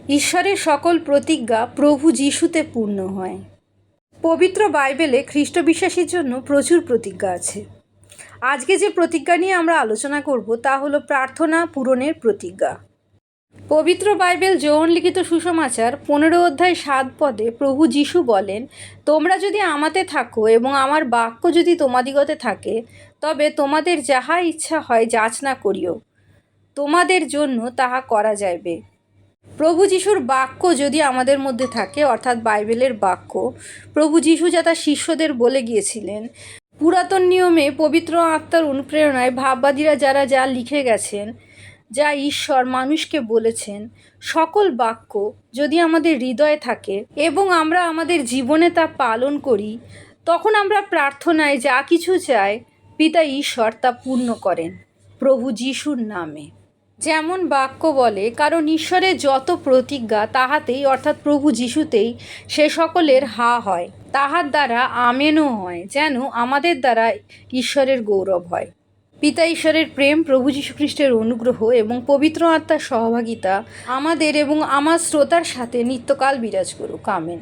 ঈশ্বরের সকল প্রতিজ্ঞা প্রভু যিশুতে পূর্ণ হয়। পবিত্র বাইবেলে খ্রিস্ট বিশ্বাসীর জন্য প্রচুর প্রতিজ্ঞা আছে। আজকে যে প্রতিজ্ঞা নিয়ে আমরা আলোচনা করব তা হলো প্রার্থনা পূরণের প্রতিজ্ঞা। পবিত্র বাইবেল যোহন লিখিত সুসমাচার 15 অধ্যায় 7 পদে প্রভু যিশু বলেন, তোমরা যদি আমাতে থাকো এবং আমার বাক্য যদি তোমাদিগতে থাকে, তবে তোমাদের যাহা ইচ্ছা হয় যাচনা করিও, তোমাদের জন্য তাহা করা যাইবে। প্রভু যিশুর বাক্য যদি আমাদের মধ্যে থাকে, অর্থাৎ বাইবেলের বাক্য, প্রভু যিশু যা তার শিষ্যদের বলে গিয়েছিলেন, পুরাতন নিয়মে পবিত্র আত্মার অনুপ্রেরণায় ভাববাদীরা যারা যা লিখে গেছেন, যা ঈশ্বর মানুষকে বলেছেন, সকল বাক্য যদি আমাদের হৃদয়ে থাকে এবং আমরা আমাদের জীবনে তা পালন করি, তখন আমরা প্রার্থনায় যা কিছু চাই পিতা ঈশ্বর তা পূর্ণ করেন প্রভু যিশুর নামে। যেমন বাক্য বলে, কারণ ঈশ্বরের যত প্রতিজ্ঞা তাহাতেই, অর্থাৎ প্রভু যিশুতেই সে সকলের হা হয়, তাহার দ্বারা আমেনও হয়, যেন আমাদের দ্বারা ঈশ্বরের গৌরব হয়। পিতা ঈশ্বরের প্রেম, প্রভু যীশু খ্রিস্টের অনুগ্রহ এবং পবিত্র আত্মার সহভাগিতা আমাদের এবং আমার শ্রোতার সাথে নিত্যকাল বিরাজ করুক। আমেন।